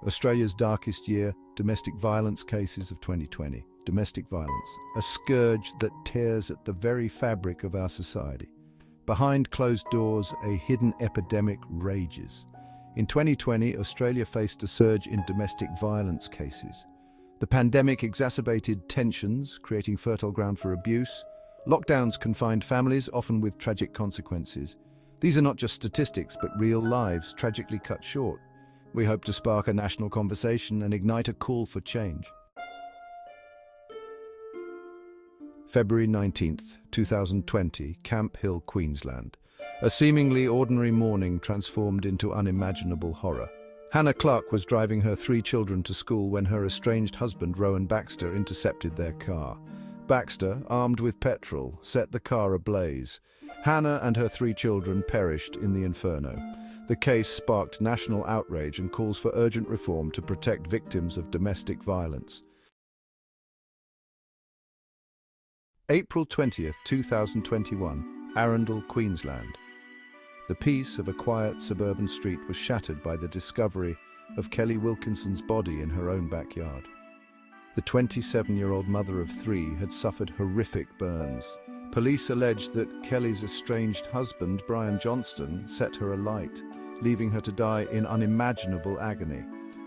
Australia's darkest year, domestic violence cases of 2020. Domestic violence, a scourge that tears at the very fabric of our society. Behind closed doors, a hidden epidemic rages. In 2020, Australia faced a surge in domestic violence cases. The pandemic exacerbated tensions, creating fertile ground for abuse. Lockdowns confined families, often with tragic consequences. These are not just statistics, but real lives tragically cut short. We hope to spark a national conversation and ignite a call for change. February 19th, 2020, Camp Hill, Queensland. A seemingly ordinary morning transformed into unimaginable horror. Hannah Clark was driving her 3 children to school when her estranged husband, Rowan Baxter, intercepted their car. Baxter, armed with petrol, set the car ablaze. Hannah and her 3 children perished in the inferno. The case sparked national outrage and calls for urgent reform to protect victims of domestic violence. April 20th, 2021, Arundel, Queensland. The peace of a quiet suburban street was shattered by the discovery of Kelly Wilkinson's body in her own backyard. The 27-year-old mother of 3 had suffered horrific burns. Police alleged that Kelly's estranged husband, Brian Johnston, set her alight, leaving her to die in unimaginable agony.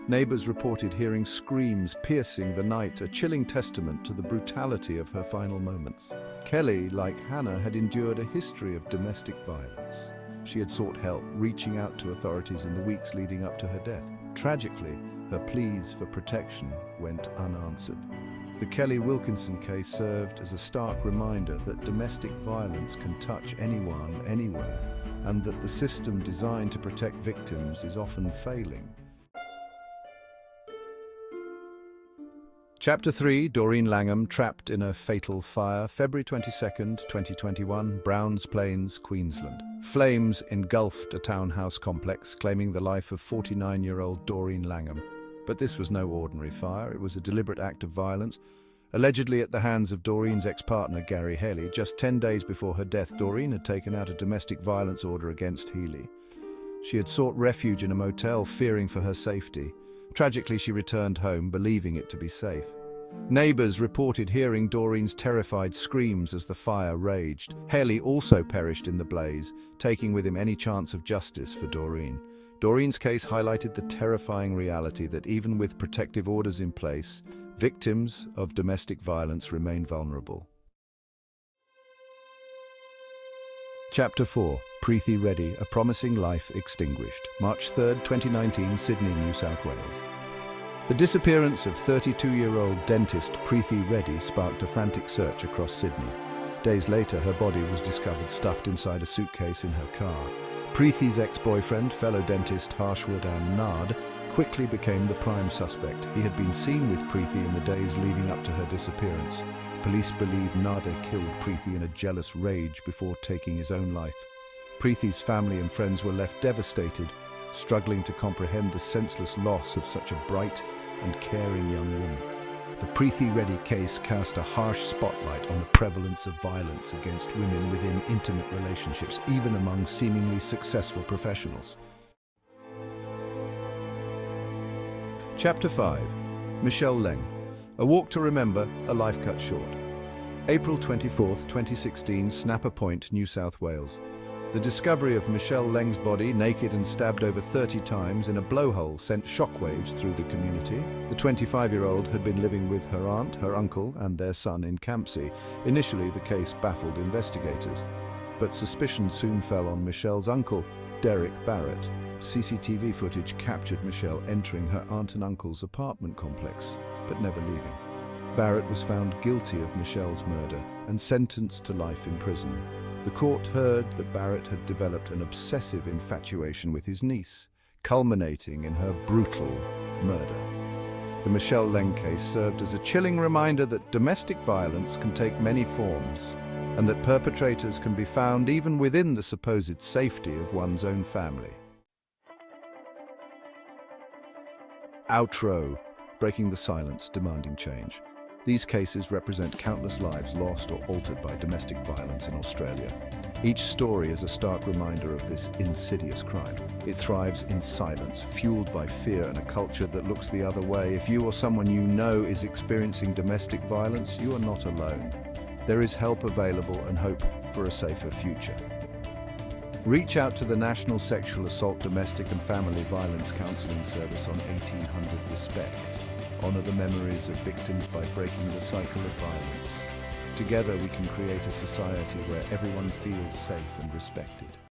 Neighbors reported hearing screams piercing the night, a chilling testament to the brutality of her final moments. Kelly, like Hannah, had endured a history of domestic violence. She had sought help, reaching out to authorities in the weeks leading up to her death. Tragically, her pleas for protection went unanswered. The Kelly Wilkinson case served as a stark reminder that domestic violence can touch anyone, anywhere, and that the system designed to protect victims is often failing. Chapter 3, Doreen Langham trapped in a fatal fire, February 22nd, 2021, Browns Plains, Queensland. Flames engulfed a townhouse complex, claiming the life of 49-year-old Doreen Langham. But this was no ordinary fire. It was a deliberate act of violence, allegedly at the hands of Doreen's ex-partner, Gary Healy. Just 10 days before her death, Doreen had taken out a domestic violence order against Healy. She had sought refuge in a motel, fearing for her safety. Tragically, she returned home, believing it to be safe. Neighbors reported hearing Doreen's terrified screams as the fire raged. Healy also perished in the blaze, taking with him any chance of justice for Doreen. Doreen's case highlighted the terrifying reality that even with protective orders in place, victims of domestic violence remain vulnerable. Chapter 4, Preethi Reddy, A Promising Life Extinguished. March 3rd, 2019, Sydney, New South Wales. The disappearance of 32-year-old dentist Preethi Reddy sparked a frantic search across Sydney. Days later, her body was discovered stuffed inside a suitcase in her car. Preethi's ex-boyfriend, fellow dentist Harshwood Nard, quickly became the prime suspect. He had been seen with Preethi in the days leading up to her disappearance. Police believe Nada killed Preethi in a jealous rage before taking his own life. Preethi's family and friends were left devastated, struggling to comprehend the senseless loss of such a bright and caring young woman. The Preethi Reddy case cast a harsh spotlight on the prevalence of violence against women within intimate relationships, even among seemingly successful professionals. Chapter 5, Michelle Leng, A Walk to Remember, A Life Cut Short. April 24th, 2016, Snapper Point, New South Wales. The discovery of Michelle Leng's body, naked and stabbed over 30 times in a blowhole, sent shockwaves through the community. The 25-year-old had been living with her aunt, her uncle, and their son in Campsie. Initially, the case baffled investigators, but suspicion soon fell on Michelle's uncle, Derek Barrett. CCTV footage captured Michelle entering her aunt and uncle's apartment complex, but never leaving. Barrett was found guilty of Michelle's murder and sentenced to life in prison. The court heard that Barrett had developed an obsessive infatuation with his niece, culminating in her brutal murder. The Michelle Leng case served as a chilling reminder that domestic violence can take many forms, and that perpetrators can be found even within the supposed safety of one's own family. Outro, breaking the silence, demanding change. These cases represent countless lives lost or altered by domestic violence in Australia. Each story is a stark reminder of this insidious crime. It thrives in silence, fueled by fear and a culture that looks the other way. If you or someone you know is experiencing domestic violence, you are not alone. There is help available and hope for a safer future. Reach out to the National Sexual Assault, Domestic and Family Violence Counseling Service on 1800 Respect. Honor the memories of victims by breaking the cycle of violence. Together we can create a society where everyone feels safe and respected.